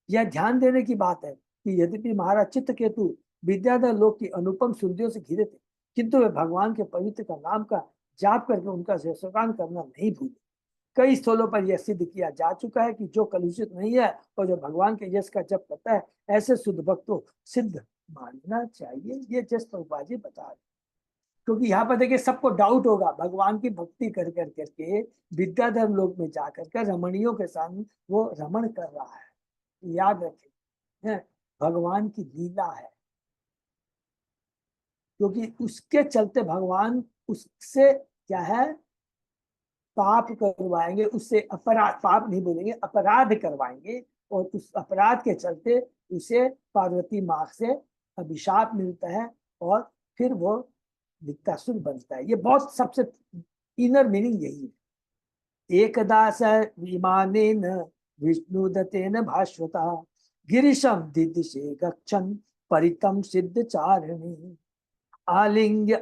यह ध्यान देने की बात है कि यद्यपि महाराज चित्रकेतु विद्याधर लोक की अनुपम सुंदरियों से घिरे थे, किंतु वे भगवान के पवित्र का नाम का जाप करके उनका यशोगान करना नहीं भूले। कई स्थलों पर यह सिद्ध किया जा चुका है कि जो कलुषित नहीं है और जो भगवान के यश का जप करता है, ऐसे शुद्ध भक्त को सिद्ध मानना चाहिए। ये जस प्रभुपाद जी बता रहे, क्योंकि यहाँ पर देखिए सबको डाउट होगा, भगवान की भक्ति कर कर करके विद्याधर लोक में जाकर के रमणियों के साथ वो रमण कर रहा है। याद रखें, भगवान की लीला है, क्योंकि उसके चलते भगवान उससे क्या है? पाप करवाएंगे, उससे अपराध, पाप नहीं बोलेंगे, अपराध करवाएंगे और उस अपराध के चलते उसे पार्वती माँ से अभिशाप मिलता है और फिर वो वृत्तासुर बनता है। ये बहुत सबसे इनर मीनिंग यही है। एकदा स विमानेन विष्णुदत्तेन भास्वता गिरिशम दिदिशे गच्छन् परितं सिद्ध चारिणी आलिंग्य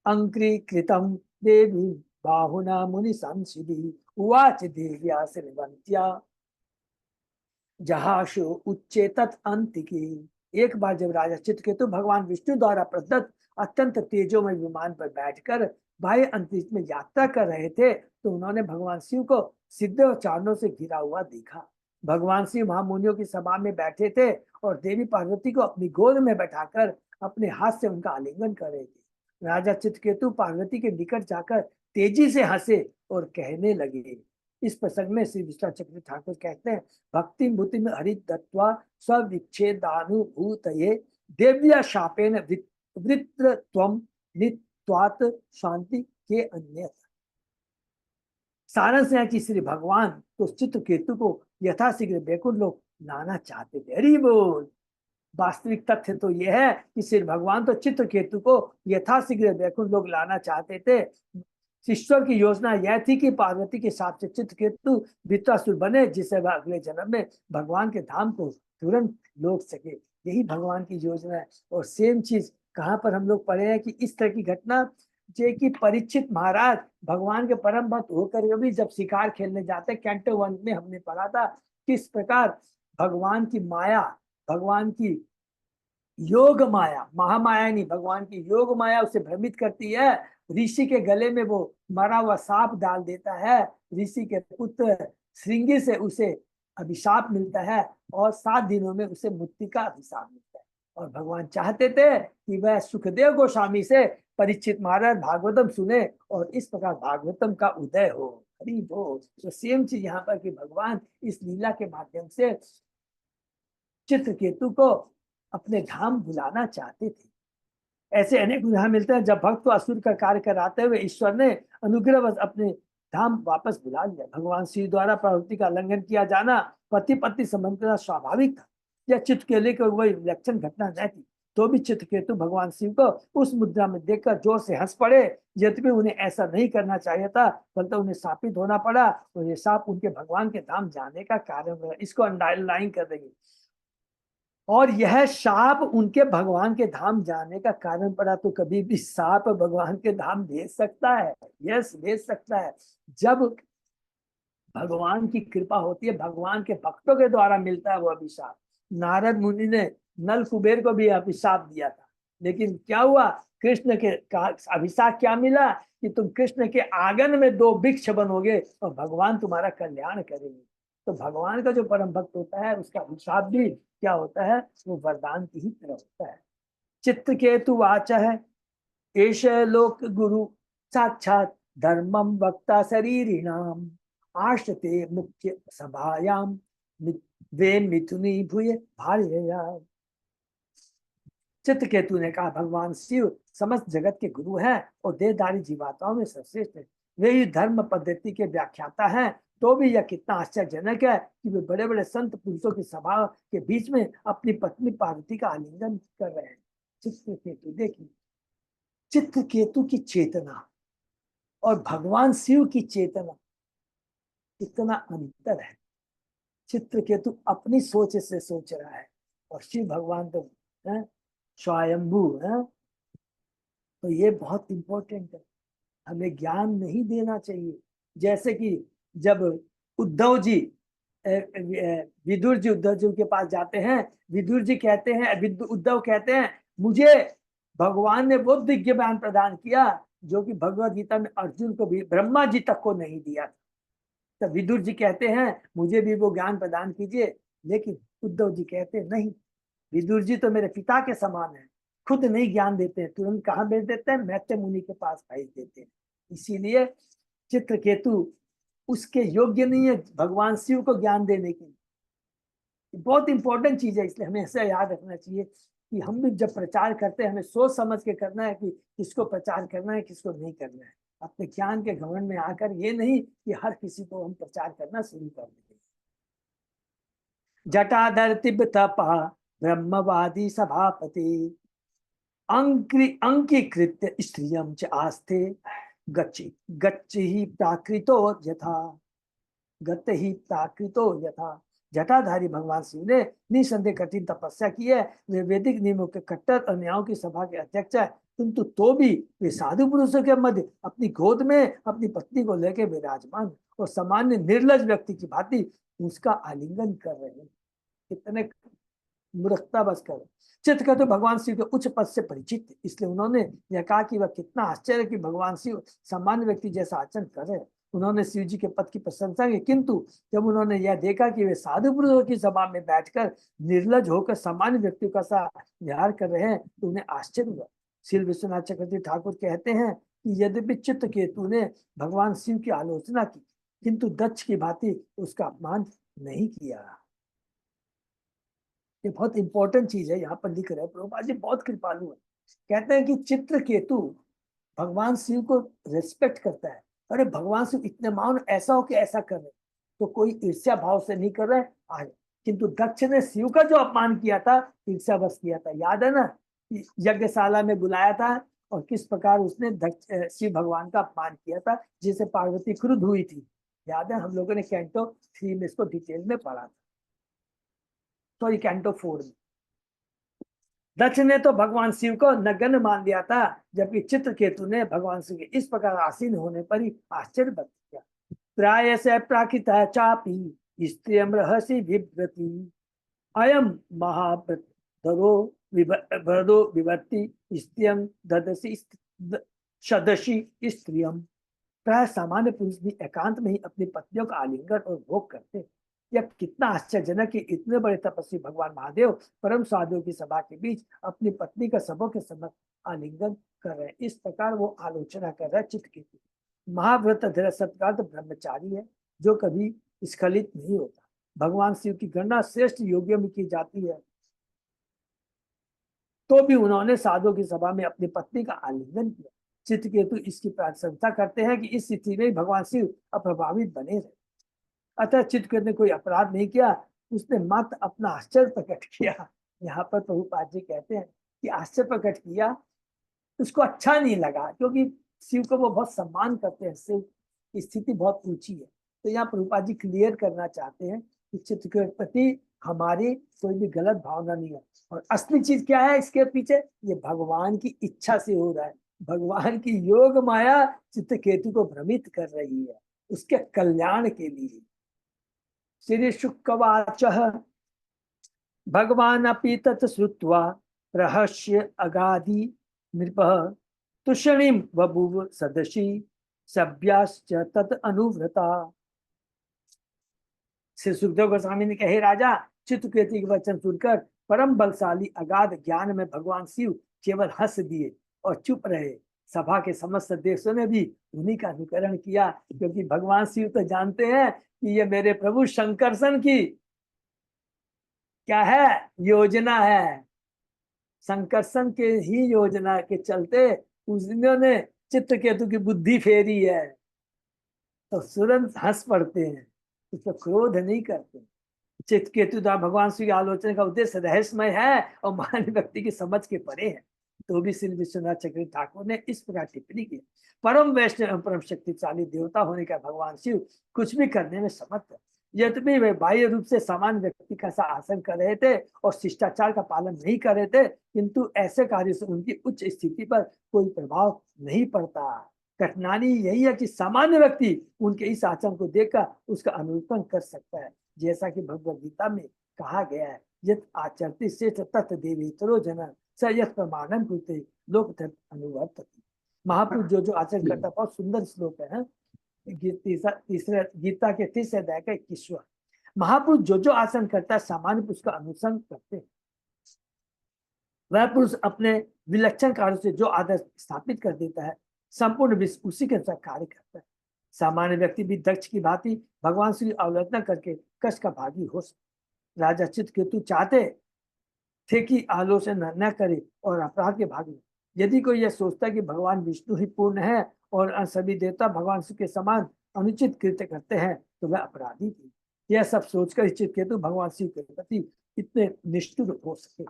अंक्रीकृतं देवी बाहुना मुनि संसिधि उवाच देव्या श्रीवंत्या जहाशो उच्चेतत अंतिकी। एक बार जब राजा चित्रकेतु भगवान विष्णु द्वारा प्रदत्त अत्यंत तेजोमय विमान पर बैठकर बाह्य अंतरिक्ष में यात्रा कर रहे थे, तो उन्होंने भगवान शिव को सिद्ध चारणों से घिरा हुआ देखा। भगवान शिव महामुनियों की सभा में बैठे थे और देवी पार्वती को अपनी गोद में बैठाकर अपने हाथ से उनका आलिंगन कर रहे थे। राजा चित्रकेतु पार्वती के निकट जाकर तेजी से हंसे और कहने लगे। इस प्रसंग में श्री विश्वनाथ चक्रवर्ती ठाकुर कहते हैं, भक्ति मुति में हरि दत्वा स्विच्छेदानुभूतये देव्या शापेन वृत्रत्वम नित्वात शांति के अन्य। सारंश है कि श्री भगवान तो चित्रकेतु को यथाशीघ्र बैकुंठ लोक लाना चाहते थे। हरि बोल। वास्तविक तथ्य तो यह है कि श्री भगवान तो चित्रकेतु को यथाशीघ्र बैकुंठ लोक लाना चाहते थे। ईश्वर की योजना यह थी कि पार्वती के साथ से चित्रकेतु वृत्रासुर बने, जिससे वह अगले जन्म में भगवान के धाम को तुरंत लौट सके। यही भगवान की योजना है। और सेम चीज कहाँ पर हम लोग पढ़े हैं कि इस तरह की घटना जे कि परीक्षित महाराज भगवान के परम भक्त होकर भी जब शिकार खेलने जाते, कैंटो 1 में हमने पढ़ा था किस प्रकार भगवान की माया, भगवान की योग माया, महामाया नहीं, भगवान की योग माया उसे भ्रमित करती है। ऋषि के गले में वो मरा हुआ सांप डाल देता है, ऋषि के पुत्र श्रृंगी से उसे अभिशाप मिलता है और 7 दिनों में उसे मुक्ति का अभिशाप मिलता है। और भगवान चाहते थे कि वह सुखदेव गोस्वामी से परीक्षित महाराज भागवतम सुने और इस प्रकार भागवतम का उदय हो। हरि बोल। तो सेम चीज यहाँ पर कि भगवान इस लीला के माध्यम से चित्रकेतु को अपने धाम बुलाना चाहते थे। ऐसे अनेक उदाहरण मिलते हैं जब भक्त को असुर का कार्य कराते हुए ईश्वर ने अनुग्रहवश अपने धाम वापस बुला लिया। भगवान शिव द्वारा प्रवृत्ति का उल्लंघन किया जाना पति पत्नी संबंध का स्वाभाविक था। यह चित्रकेतु की कोई विलक्षण घटना न थी, तो भी चित्रकेतु भगवान शिव को उस मुद्रा में देखकर जोर से हंस पड़े। यद्यपि उन्हें ऐसा नहीं करना चाहिए था, बल्कि उन्हें शापित होना पड़ा और ये शाप उनके भगवान के धाम जाने का कारण बना। इसको अंडरलाइन कर देंगे। और यह शाप उनके भगवान के धाम जाने का कारण पड़ा। तो कभी भी साप भगवान के धाम भेज सकता है? यस, भेज सकता है। जब भगवान की कृपा होती है, भगवान के भक्तों के द्वारा मिलता है वो अभिशाप। नारद मुनि ने नल कुबेर को भी अभिशाप दिया था, लेकिन क्या हुआ? कृष्ण के अभिशाप क्या मिला कि तुम कृष्ण के आंगन में 2 वृक्ष बनोगे और भगवान तुम्हारा कल्याण करेंगे। तो भगवान का जो परम भक्त होता है उसका अभिशाप भी क्या होता है? वो वरदान की ही तरह होता है। चित्रकेतु वाच है एष लोक गुरु साक्षात धर्मम वक्ता शरीरिणाम आश्रते मुख्य सभायाम वे मिथुनी भूय भार्यया। चित्रकेतु ने कहा, भगवान शिव समस्त जगत के गुरु हैं और देहधारी जीवात्माओं में सर्वश्रेष्ठ है। वे ही धर्म पद्धति के व्याख्याता हैं। तो भी यह कितना आश्चर्यजनक है कि वे बड़े बड़े संत पुरुषों की सभा के बीच में अपनी पत्नी पार्वती का आलिंगन कर रहे हैं। चित्रकेतु देखिए, चित्रकेतु की चेतना और भगवान शिव की चेतना कितना अंतर है। चित्रकेतु अपनी सोच से सोच रहा है और शिव भगवान तो स्वयंभू है। तो ये बहुत इंपॉर्टेंट है, हमें ज्ञान नहीं देना चाहिए। जैसे कि जब उद्धव जी विदुर जी उद्धव जी के पास जाते हैं, विदुर जी कहते हैं, उद्धव कहते हैं, मुझे भगवान ने वो दिव्य ज्ञान प्रदान किया जो कि भगवत गीता में अर्जुन को भी, ब्रह्मा जी तक को नहीं दिया। तब विदुर जी कहते हैं मुझे भी वो ज्ञान प्रदान कीजिए, लेकिन उद्धव जी कहते नहीं, विदुर जी तो मेरे पिता के समान है, खुद नहीं ज्ञान देते हैं, तुरंत कहाँ भेज देते हैं? मैत्रेय मुनि के पास भेज देते हैं। इसीलिए चित्रकेतु उसके योग्य नहीं है भगवान शिव को ज्ञान देने की। बहुत इंपॉर्टेंट चीज है, इसलिए हमें ऐसा याद रखना चाहिए कि हम भी जब प्रचार करते हैं हमें सोच समझ के करना है कि किसको प्रचार करना है, किसको नहीं करना है। अपने ज्ञान के घमंड में आकर ये नहीं कि हर किसी को हम प्रचार करना शुरू कर देंगे। जटाधर तिब्बतपा ब्रह्मवादी सभापति अंकीकृत्य स्त्रियं च आस्थे गच्छ ही प्राकृतो यथा गत ही प्राकृतो यथा। जटाधारी भगवान शिव ने निसंदेह कठिन तपस्या की है। वे वैदिक नियमों के कट्टर और न्यायों की सभा के अध्यक्ष है, किंतु तो भी वे साधु पुरुषों के मध्य अपनी गोद में अपनी पत्नी को लेकर विराजमान और सामान्य निर्लज व्यक्ति की भांति उसका आलिंगन कर रहे हैं। कितने मूर्खता बस कर। चित्रकेतु भगवान शिव के उच्च पद से परिचित, इसलिए उन्होंने यह कहा कि वह कितना आश्चर्य कि भगवान शिव सामान्य व्यक्ति जैसा आचरण कर रहे हैं। उन्होंने शिव जी के पद की प्रशंसा की, किंतु जब उन्होंने यह देखा कि वे साधु पुरुषों की सभा में बैठकर निर्लज होकर सामान्य व्यक्तियों का सा व्यवहार कर रहे हैं तो उन्हें आश्चर्य हुआ। श्री विश्वनाथ चक्रवर्ती ठाकुर कहते हैं कि यद्यपि चित्रकेतु ने भगवान शिव की आलोचना की, किंतु दक्ष की भांति उसका अपमान नहीं किया। ये बहुत इंपॉर्टेंट चीज है, यहाँ पर लिख रहे हैं प्रभुपाद जी, बहुत कृपालु है। कहते हैं कि चित्रकेतु भगवान शिव को रेस्पेक्ट करता है। अरे भगवान शिव इतने महान, ऐसा हो कि ऐसा कर रहे, तो कोई ईर्ष्या भाव से नहीं कर रहे आज। किंतु दक्ष ने शिव का जो अपमान किया था ईर्ष्या बस किया था। याद है ना, यज्ञशाला में बुलाया था और किस प्रकार उसने शिव भगवान का अपमान किया था, जिसे पार्वती क्रुद्ध हुई थी। याद है, हम लोगों ने कैंटो 3 में इसको डिटेल में पढ़ा था, सॉरी कैंटो 4 में। दक्ष ने तो भगवान शिव को नगण्य मान दिया था, जबकि चित्रकेतु ने भगवान शिव के इस प्रकार आसीन होने पर ही आश्चर्य व्यक्त किया। प्राय से प्राकृत चापी स्त्रियम रहसी विव्रति अयम महाभ्रदो विवर्ति स्त्रियम ददसी सदसी स्त्रियम। प्राय सामान्य पुरुष भी एकांत में ही अपनी पत्नियों का आलिंगन और भोग करते। यह कितना आश्चर्यजनक कि इतने बड़े तपस्वी भगवान महादेव परम साधुओं की सभा के बीच अपनी पत्नी का सबों के समक्ष आलिंगन कर रहे हैं। इस प्रकार वो आलोचना कर रहा है चित्रकेतु। महाव्रत सत्कार्त ब्रह्मचारी है जो कभी स्खलित नहीं होता। भगवान शिव की गणना श्रेष्ठ योगियों में की जाती है। तो भी उन्होंने साधु की सभा में अपनी पत्नी का आलिंगन किया। चित्रकेतु इसकी प्रशंसा करते हैं कि इस स्थिति में भगवान शिव अप्रभावित बने रहे। अतः चित्रकेतु ने कोई अपराध नहीं किया, उसने मात्र अपना आश्चर्य प्रकट किया। यहाँ पर प्रभुपाद जी कहते हैं कि आश्चर्य प्रकट किया, उसको अच्छा नहीं लगा, क्योंकि शिव को वो बहुत सम्मान करते हैं, शिव की स्थिति बहुत ऊंची है। तो यहाँ प्रभुपाद जी क्लियर करना चाहते हैं कि चित्र के प्रति हमारी कोई भी गलत भावना नहीं है। और असली चीज क्या है इसके पीछे, ये भगवान की इच्छा से हो रहा है। भगवान की योग माया चित्रकेतु को भ्रमित कर रही है उसके कल्याण के लिए। श्री शुकवाच भगवान अपि तत् श्रुत्वा रहस्य अगाधि नृपः तुषणीम बभूव सदशी सभ्याश्च तत् अनुव्रता। श्री सुखदेव गोस्वामी ने कहे, राजा चित्रकेतु के वचन सुनकर परम बलशाली अगाध ज्ञान में भगवान शिव केवल हंस दिए और चुप रहे। सभा के समस्त देशों ने भी उन्हीं का अनुकरण किया, क्योंकि भगवान शिव तो जानते हैं कि ये मेरे प्रभु शंकरसन की क्या है, योजना है। शंकरसन के ही योजना के चलते उन्होंने चित्रकेतु की बुद्धि फेरी है, तो तुरंत हंस पड़ते हैं, उस पर क्रोध नहीं करते। चित्रकेतु द्वारा भगवान शिव की आलोचना का उद्देश्य रहस्यमय है और मानव व्यक्ति की समझ के परे है। तो भी श्री विश्वनाथ चक्रवर्ती ठाकुर ने इस प्रकार टिप्पणी की, परम वैष्णव एवं परम शक्तिशाली देवता होने का भगवान शिव कुछ भी करने में समर्थ है। यद्यपि वे बाह्य रूप से सामान्य व्यक्ति का सा आसन कर रहे थे और शिष्टाचार का पालन नहीं कर रहे थे, किंतु ऐसे कार्य से उनकी उच्च स्थिति पर कोई प्रभाव नहीं पड़ता। कठिनाई यही है कि सामान्य व्यक्ति उनके इस आचरण को देखकर उसका अनुरूपण कर सकता है, जैसा कि भगवद गीता में कहा गया है, यत् आचरति श्रेष्ठ तत् देवेतरो जन स यत् प्रमाणम कृते लोक अनुवर्तति। महापुरुष जो आचरण करता, बहुत सुंदर श्लोक है, तीसरे गीता के 30 अध्याय का 21वां। महापुरुष जो आचरण करता है सामान्य पुरुष का अनुसरण करते हैं। वह पुरुष अपने विलक्षण कार्यों से जो आदर्श स्थापित कर देता है, संपूर्ण विश्व उसी के अनुसार कार्य करता है। सामान्य व्यक्ति भी दक्ष की भांति भगवान श्री आलोचना करके कष्ट का भागी हो सकता। राजा चित्रकेतु चाहते थे कि आलोचना न करे और अपराध के भागी। यदि कोई यह सोचता है कि भगवान विष्णु ही पूर्ण है और सभी देवता भगवान शिव के समान अनुचित कृत्य करते हैं, तो वह अपराधी थी। यह सब सोचकर चित्रकेतु भगवान शिव के प्रति इतने निष्ठुर हो सके।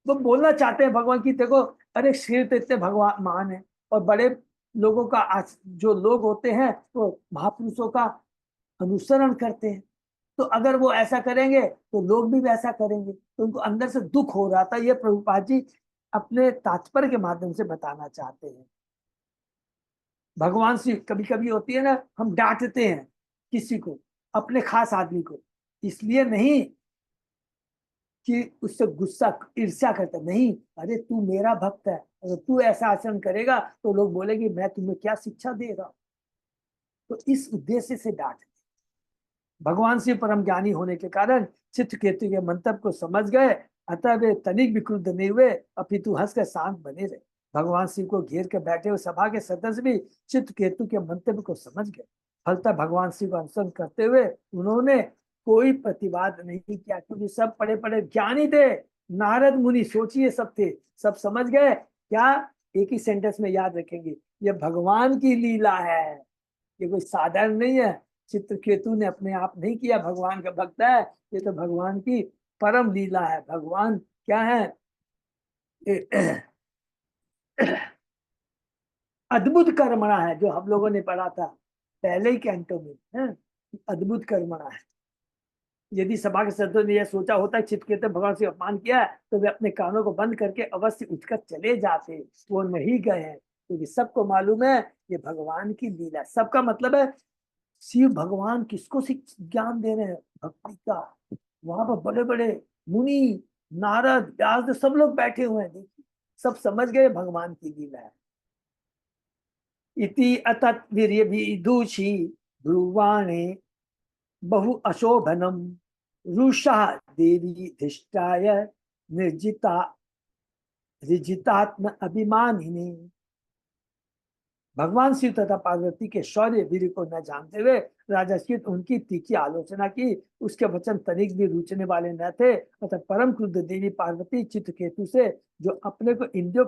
वो बोलना चाहते हैं भगवान की, देखो अरे श्री तो इतने भगवान महान है, और बड़े लोगों का जो लोग होते हैं वो महापुरुषों का अनुसरण करते हैं, तो अगर वो ऐसा करेंगे तो लोग भी वैसा करेंगे। तो उनको अंदर से दुख हो रहा था। ये प्रभुपाद जी अपने तात्पर्य के माध्यम से बताना चाहते हैं। भगवान श्री कभी कभी होती है ना, हम डांटते हैं किसी को, अपने खास आदमी को, इसलिए नहीं कि उससे गुस्सा ईर्ष्या करता, नहीं, अरे तू मेरा भक्त है, अगर तू ऐसा आचरण करेगा तो लोग बोलेंगे मैं तुम्हें क्या शिक्षा दे रहा हूं। तो इस उद्देश्य से डांट। भगवान शिव परम ज्ञानी होने के कारण चित्रकेतु के मंतव्य को समझ गए, अतः वे तनिक भी क्रुद्ध नहीं हुए, अपितु हंसकर शांत बने रहे। भगवान शिव को घेर कर बैठे हुए सभा के सदस्य भी चित्रकेतु के मंतव्य को समझ गए। फलतः भगवान शिव का अनुसरण करते हुए उन्होंने कोई प्रतिवाद नहीं किया, क्योंकि सब बड़े बड़े ज्ञानी थे। नारद मुनि सोचिए सब थे, सब समझ गए। क्या एक ही सेंटेंस में याद रखेंगे, ये भगवान की लीला है, ये कोई साधारण नहीं है। चित्रकेतु ने अपने आप नहीं किया, भगवान का भक्त है, ये तो भगवान की परम लीला है। भगवान क्या है, अद्भुत कर्मणा है, जो हम लोगों ने पढ़ा था पहले ही कैंटो में है, अद्भुत कर्मणा है। यदि सभा के सदस्यों ने यह सोचा होता है चित्रकेतु भगवान से अपमान किया है, तो वे अपने कानों को बंद करके अवश्य उठकर चले जाते। वो नहीं गए हैं, क्योंकि सबको मालूम है ये भगवान की लीला। सबका मतलब है शिव भगवान किसको ज्ञान दे रहे हैं, भक्ति का। वहां पर बड़े बड़े मुनि, नारद, व्यास, सब लोग बैठे हुए हैं, देखिए सब समझ गए भगवान की लीला है। इति अतत् वीर्य विदुषी ब्रुवाणे बहु अशोभनम रुषा देवी धिष्ठाय निर्जिता रिजितात्म अभिमानिनी। भगवान शिव तथा पार्वती के शौर्य वीर को न जानते हुए राजा शिव उनकी तीखी आलोचना की। उसके वचन तनिक भी रुचने वाले न थे अतः परम क्रुद्ध देवी पार्वती चित्रकेतु से, जो अपने को इंद्रियों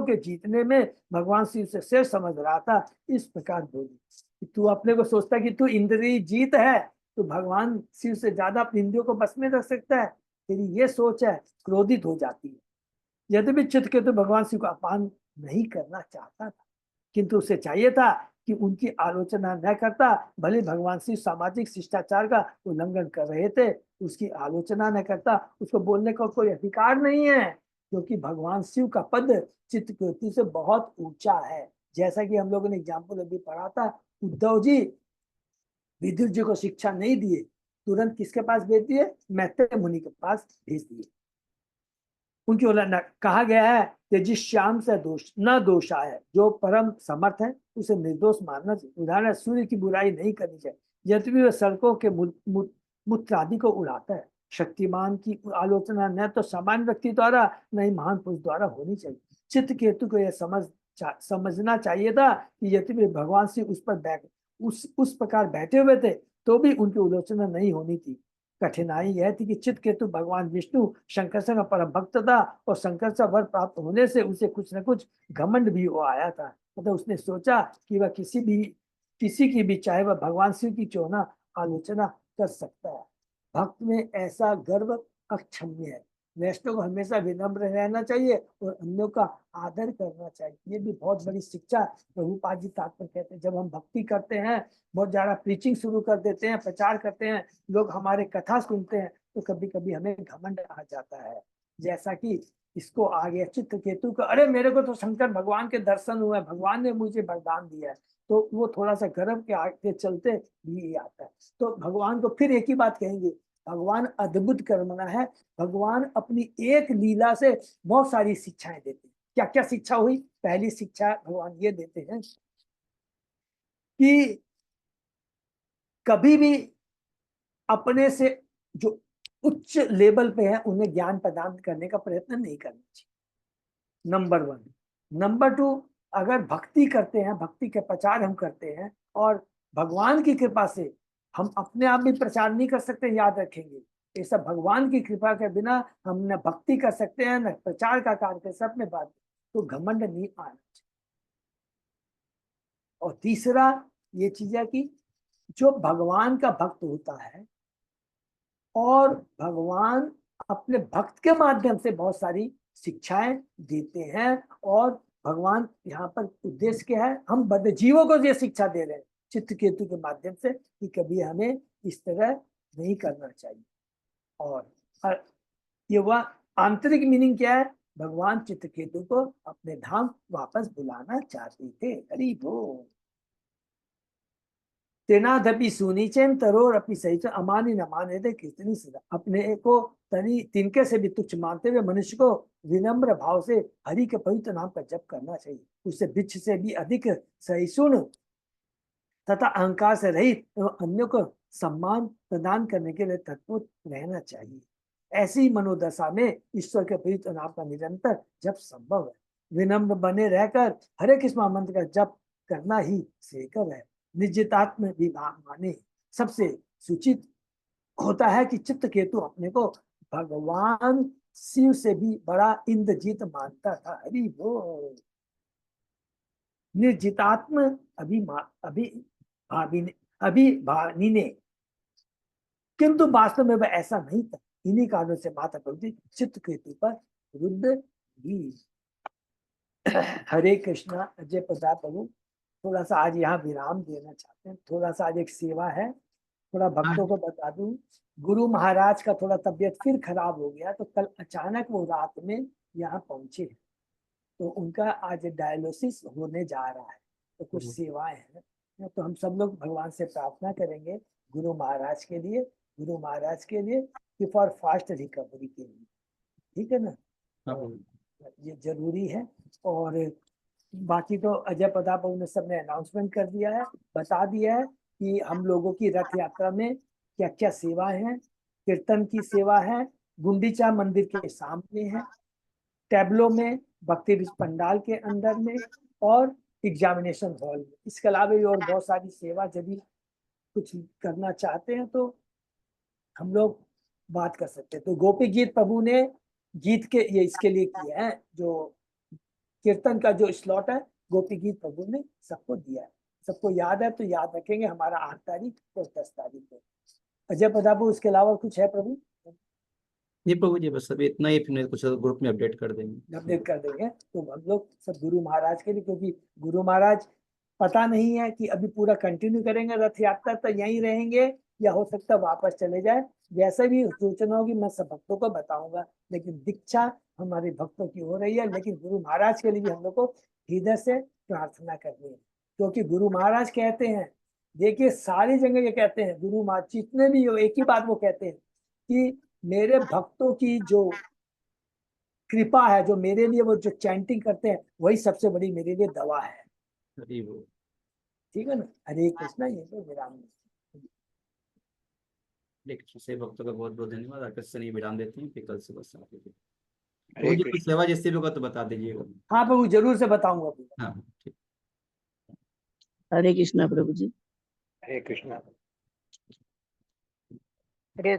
के जीतने में भगवान शिव से शेष समझ रहा था, इस प्रकार बोली कि तू अपने को सोचता कि तू इंद्रिय जीत है, तो भगवान शिव से ज्यादा अपनी इंद्रियों को बस में रख सकता है, तेरी ये सोच है। क्रोधित हो जाती है। यद्यपि चित्रकेतु भगवान शिव का अपमान नहीं करना चाहता था, किंतु उसे चाहिए था कि उनकी आलोचना न करता। भले भगवान शिव सामाजिक शिष्टाचार का उल्लंघन कर रहे थे, उसकी आलोचना न करता। उसको बोलने का कोई अधिकार नहीं है, क्योंकि भगवान शिव का पद चित्रकेतु से बहुत ऊंचा है। जैसा कि हम लोगों ने एग्जाम्पल अभी पढ़ा था, उद्धव जी विदुर जी को शिक्षा नहीं दिए, तुरंत किसके पास भेज दिए? मैत्रेय मुनि के पास भेज दिए। उनकी उल्लंघना कहा गया है कि जिस श्याम से दोष न दोष आए, जो परम समर्थ है, उसे निर्दोष मानना चाहिए। उदाहरण, सूर्य की बुराई नहीं करनी चाहिए यद्यपि वह सड़कों के मूत्र आदि को उड़ाता है। शक्तिमान की आलोचना न तो सामान्य व्यक्ति द्वारा न ही महान पुरुष द्वारा होनी चाहिए। चित्रकेतु को यह समझना चाहिए था कि यद्यपि भगवान से उस पर उस प्रकार बैठे हुए थे, तो भी उनकी आलोचना नहीं होनी थी। कठिनाई यह थी कि चित्रकेतु भगवान विष्णु शंकर का परम भक्त था, और शंकर से वर प्राप्त होने से उसे कुछ न कुछ घमंड भी हो आया था। मतलब उसने सोचा कि वह किसी की भी, चाहे वह भगवान शिव की क्यों ना, आलोचना कर सकता है। भक्त में ऐसा गर्व अक्षम्य है। वैष्णव को हमेशा विनम्र रहना चाहिए और अन्यों का आदर करना चाहिए। ये भी बहुत बड़ी शिक्षा प्रभुपाद जी तात्पर्य कहते हैं। जब हम भक्ति करते हैं, बहुत ज्यादा प्रीचिंग शुरू कर देते हैं, प्रचार करते हैं, लोग हमारे कथा सुनते हैं, तो कभी कभी हमें घमंड आ जाता है। जैसा कि इसको आ गया चित्रकेतु का, अरे मेरे को तो शंकर भगवान के दर्शन हुए, भगवान ने मुझे वरदान दिया है, तो वो थोड़ा सा गर्व के आगे चलते भी आता है। तो भगवान को फिर एक ही बात कहेंगे, भगवान अद्भुत कर्मणा है। भगवान अपनी एक लीला से बहुत सारी शिक्षाएं देते हैं। क्या क्या शिक्षा हुई? पहली शिक्षा भगवान ये देते हैं कि कभी भी अपने से जो उच्च लेवल पे है उन्हें ज्ञान प्रदान करने का प्रयत्न नहीं करना चाहिए, नंबर 1। नंबर 2, अगर भक्ति करते हैं, भक्ति के प्रचार हम करते हैं, और भगवान की कृपा से हम अपने आप भी प्रचार नहीं कर सकते, याद रखेंगे। ये सब भगवान की कृपा के बिना हम न भक्ति कर सकते हैं, न प्रचार का कार्य कर, सब में बात, तो घमंड नहीं आना चाहिए। और तीसरा ये चीज है कि जो भगवान का भक्त होता है, और भगवान अपने भक्त के माध्यम से बहुत सारी शिक्षाएं देते हैं, और भगवान यहाँ पर उद्देश्य क्या है? हम बद्ध जीवों को ये शिक्षा दे रहे हैं चित्रकेतु के माध्यम से कि कभी हमें इस तरह नहीं करना चाहिए। और ये वह आंतरिक मीनिंग क्या है? भगवान चित्रकेतु को अपने धाम वापस बुलाना चाहते थे। हरि बोल। तेनादपि सुनीचेन तरोर अपनी सही अमानी न माने थे कितनी सदा। अपने को तनी तिनके से भी तुच्छ मानते हुए मनुष्य को विनम्र भाव से हरि के पवित्र नाम का जप करना चाहिए। उससे बिच्छ से भी अधिक सहिष्णु तथा अहंकार से रहित एवं अन्यों को सम्मान प्रदान करने के लिए तत्पर रहना चाहिए। ऐसी मनोदशा में ईश्वर के पवित्र नाम का निरंतर जप संभव है। विनम्र बने रहकर हरे कृष्ण मंत्र का जप करना ही श्रेयकर है। निजितात्म विभाग माने सबसे सूचित होता है कि चित्रकेतु अपने को भगवान शिव से भी बड़ा इंद्रजीत मानता था। हरि बोल। निर्जितात्म अभिभानी ने, किंतु वास्तव में वह ऐसा नहीं था। इन्हीं कारणों से माता प्रभु चित्रकेतु पर रुद्र भी। हरे कृष्णा। अजय प्रताप प्रभु, थोड़ा सा आज यहाँ विराम देना चाहते हैं। थोड़ा सा आज एक सेवा है, थोड़ा भक्तों को बता दूं, गुरु महाराज का थोड़ा तबियत फिर खराब हो गया, तो कल अचानक वो रात में यहाँ पहुंचे, तो उनका आज डायलिसिस होने जा रहा है, तो कुछ सेवाएं हैं, तो हम सब लोग भगवान से प्रार्थना करेंगे गुरु महाराज के लिए, कि फॉर फास्ट रिकवरी के लिए। ठीक है ना? ये जरूरी है। और बाकी तो अजय प्रताप ने सबने अनाउंसमेंट कर दिया है, बता दिया है कि हम लोगों की रथ यात्रा में क्या क्या सेवाएं हैं। कीर्तन की सेवा है, गुंडीचा मंदिर के सामने है, टैबलो में, भक्ति पंडाल के अंदर में, और एग्जामिनेशन हॉल में। इसके अलावा भी और बहुत सारी सेवा यदि कुछ करना चाहते हैं तो हम लोग बात कर सकते हैं। तो गोपी गीत प्रभु ने गीत के ये इसके लिए किया है, जो कीर्तन का जो स्लॉट है गोपी गीत प्रभु ने सबको दिया है। सबको याद है तो याद रखेंगे, हमारा 8 तारीख और 10 तारीख को। अजय प्रतापू, इसके अलावा कुछ है प्रभु? नहीं प्रभु जी, बस अभी इतना ही, फिर कुछ ग्रुप में अपडेट कर देंगे। अपडेट कर देंगे। तो हम लोग सब गुरु महाराज के लिए, क्योंकि गुरु महाराज पता नहीं है कि अभी पूरा कंटिन्यू करेंगे रथ यात्रा तो यहीं रहेंगे या हो सकता है वापस चले जाए। जैसे भी सूचना होगी मैं सब भक्तों को बताऊंगा, लेकिन दीक्षा हमारे भक्तों की हो रही है। लेकिन गुरु महाराज के लिए भी हम लोग को हृदय से प्रार्थना करनी है, क्योंकि गुरु महाराज कहते हैं, देखिए सारी जगह ये कहते हैं, गुरु महाराज जितने भी हो एक ही बात वो कहते हैं कि मेरे भक्तों की जो कृपा है, जो मेरे लिए वो जो चैंटिंग करते हैं, वही सबसे बड़ी मेरे लिए दवा है। हरि बोल। ठीक है ना? हरे कृष्णा। ये तो विराम से भक्तों का बहुत बहुत धन्यवाद। आकर से नहीं विराम देते हैं, फिर कल सुबह 7 बजे। हरे जी, कृष्ण। सेवा जैसे भी होगा तो बता दीजिएगा। हाँ प्रभु, जरूर से बताऊंगा। हाँ ठीक। हरे कृष्णा प्रभु जी। हरे कृष्ण। हरे